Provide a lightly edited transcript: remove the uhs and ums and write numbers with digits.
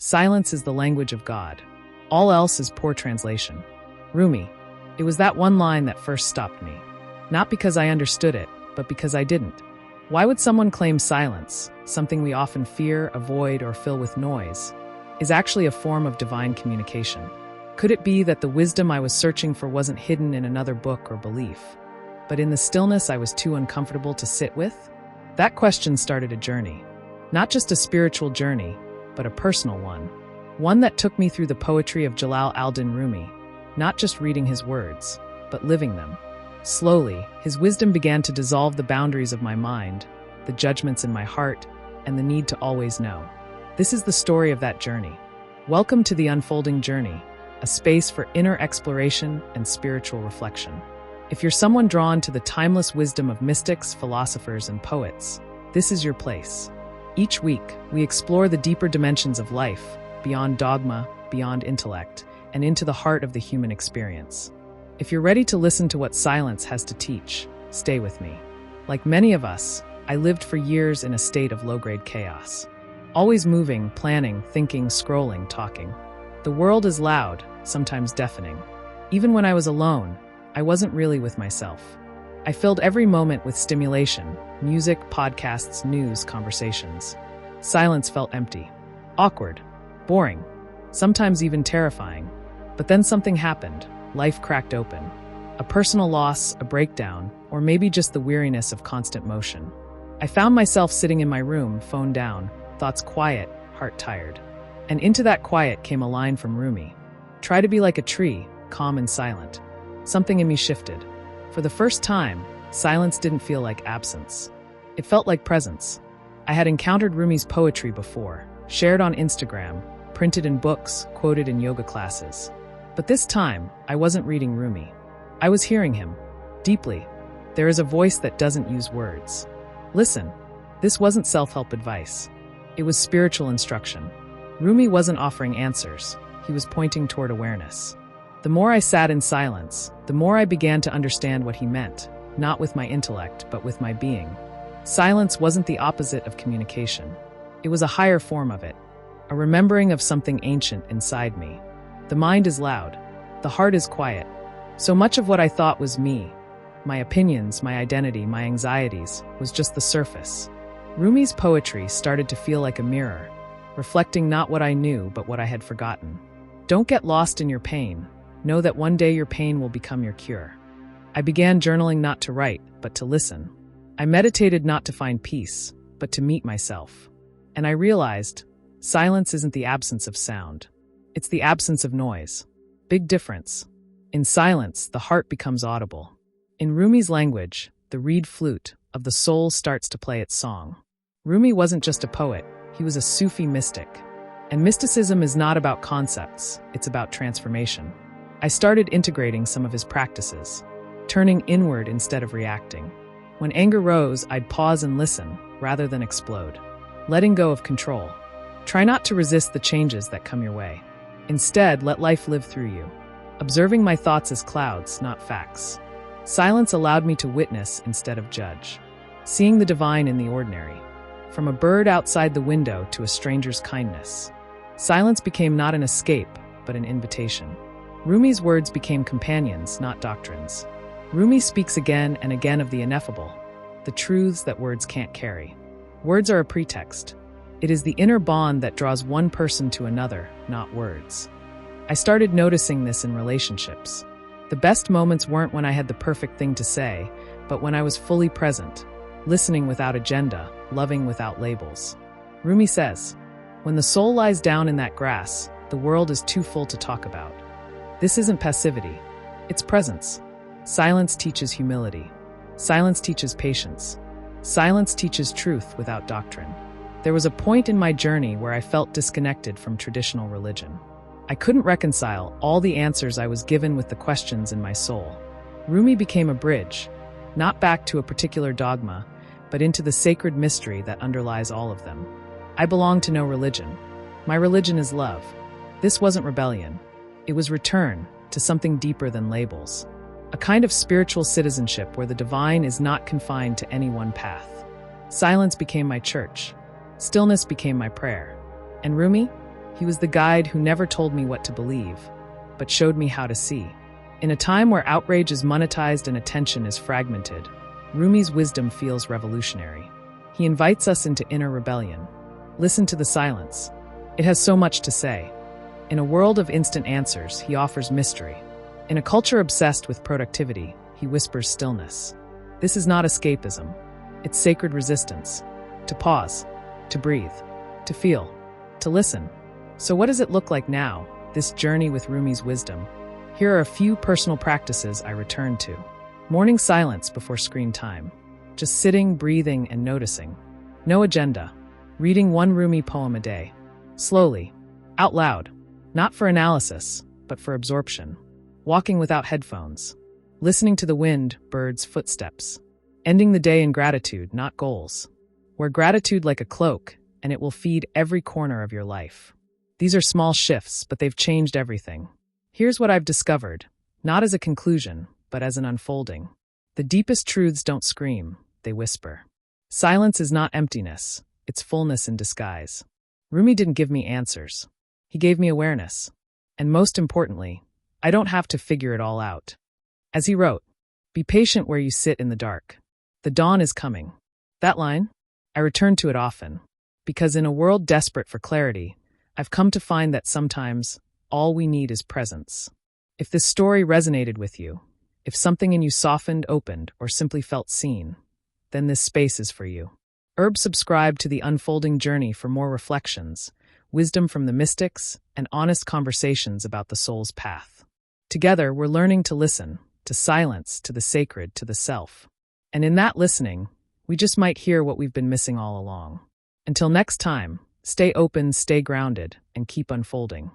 Silence is the language of God. All else is poor translation. Rumi. It was that one line that first stopped me. Not because I understood it, but because I didn't. Why would someone claim silence, something we often fear, avoid, or fill with noise, is actually a form of divine communication? Could it be that the wisdom I was searching for wasn't hidden in another book or belief, but in the stillness I was too uncomfortable to sit with? That question started a journey. Not just a spiritual journey, but a personal one. One that took me through the poetry of Jalal al-Din Rumi, not just reading his words, but living them. Slowly, his wisdom began to dissolve the boundaries of my mind, the judgments in my heart, and the need to always know. This is the story of that journey. Welcome to the unfolding journey, a space for inner exploration and spiritual reflection. If you're someone drawn to the timeless wisdom of mystics, philosophers, and poets, this is your place. Each week, we explore the deeper dimensions of life, beyond dogma, beyond intellect, and into the heart of the human experience. If you're ready to listen to what silence has to teach, stay with me. Like many of us, I lived for years in a state of low-grade chaos. Always moving, planning, thinking, scrolling, talking. The world is loud, sometimes deafening. Even when I was alone, I wasn't really with myself. I filled every moment with stimulation, music, podcasts, news, conversations. Silence felt empty, awkward, boring, sometimes even terrifying. But then something happened. Life cracked open. A personal loss, a breakdown, or maybe just the weariness of constant motion. I found myself sitting in my room, phone down, thoughts quiet, heart tired. And into that quiet came a line from Rumi. Try to be like a tree, calm and silent. Something in me shifted. For the first time, silence didn't feel like absence. It felt like presence. I had encountered Rumi's poetry before, shared on Instagram, printed in books, quoted in yoga classes. But this time, I wasn't reading Rumi. I was hearing him, deeply. There is a voice that doesn't use words. Listen, this wasn't self-help advice. It was spiritual instruction. Rumi wasn't offering answers. He was pointing toward awareness. The more I sat in silence, the more I began to understand what he meant, not with my intellect, but with my being. Silence wasn't the opposite of communication. It was a higher form of it, a remembering of something ancient inside me. The mind is loud. The heart is quiet. So much of what I thought was me, my opinions, my identity, my anxieties, was just the surface. Rumi's poetry started to feel like a mirror, reflecting not what I knew, but what I had forgotten. Don't get lost in your pain. Know that one day your pain will become your cure. I began journaling not to write, but to listen. I meditated not to find peace, but to meet myself. And I realized, silence isn't the absence of sound. It's the absence of noise. Big difference. In silence, the heart becomes audible. In Rumi's language, the reed flute of the soul starts to play its song. Rumi wasn't just a poet, he was a Sufi mystic. And mysticism is not about concepts, it's about transformation. I started integrating some of his practices, turning inward instead of reacting. When anger rose, I'd pause and listen, rather than explode. Letting go of control. Try not to resist the changes that come your way. Instead, let life live through you. Observing my thoughts as clouds, not facts. Silence allowed me to witness instead of judge. Seeing the divine in the ordinary. From a bird outside the window to a stranger's kindness. Silence became not an escape, but an invitation. Rumi's words became companions, not doctrines. Rumi speaks again and again of the ineffable, the truths that words can't carry. Words are a pretext. It is the inner bond that draws one person to another, not words. I started noticing this in relationships. The best moments weren't when I had the perfect thing to say, but when I was fully present, listening without agenda, loving without labels. Rumi says, when the soul lies down in that grass, the world is too full to talk about. This isn't passivity, it's presence. Silence teaches humility. Silence teaches patience. Silence teaches truth without doctrine. There was a point in my journey where I felt disconnected from traditional religion. I couldn't reconcile all the answers I was given with the questions in my soul. Rumi became a bridge, not back to a particular dogma, but into the sacred mystery that underlies all of them. I belong to no religion. My religion is love. This wasn't rebellion. It was return to something deeper than labels. A kind of spiritual citizenship where the divine is not confined to any one path. Silence became my church. Stillness became my prayer. And Rumi? He was the guide who never told me what to believe, but showed me how to see. In a time where outrage is monetized and attention is fragmented, Rumi's wisdom feels revolutionary. He invites us into inner rebellion. Listen to the silence. It has so much to say. In a world of instant answers, he offers mystery. In a culture obsessed with productivity, he whispers stillness. This is not escapism. It's sacred resistance. To pause, to breathe, to feel, to listen. So what does it look like now, this journey with Rumi's wisdom? Here are a few personal practices I return to. Morning silence before screen time. Just sitting, breathing, and noticing. No agenda. Reading one Rumi poem a day. Slowly. Out loud. Not for analysis, but for absorption. Walking without headphones. Listening to the wind, birds' footsteps. Ending the day in gratitude, not goals. Wear gratitude like a cloak, and it will feed every corner of your life. These are small shifts, but they've changed everything. Here's what I've discovered, not as a conclusion, but as an unfolding. The deepest truths don't scream, they whisper. Silence is not emptiness, it's fullness in disguise. Rumi didn't give me answers. He gave me awareness. And most importantly, I don't have to figure it all out. As he wrote, be patient where you sit in the dark. The dawn is coming. That line? I return to it often. Because in a world desperate for clarity, I've come to find that sometimes all we need is presence. If this story resonated with you, if something in you softened, opened, or simply felt seen, then this space is for you. Subscribe to The Unfolding Journey for more reflections, wisdom from the mystics, and honest conversations about the soul's path. Together, we're learning to listen, to silence, to the sacred, to the self. And in that listening, we just might hear what we've been missing all along. Until next time, stay open, stay grounded, and keep unfolding.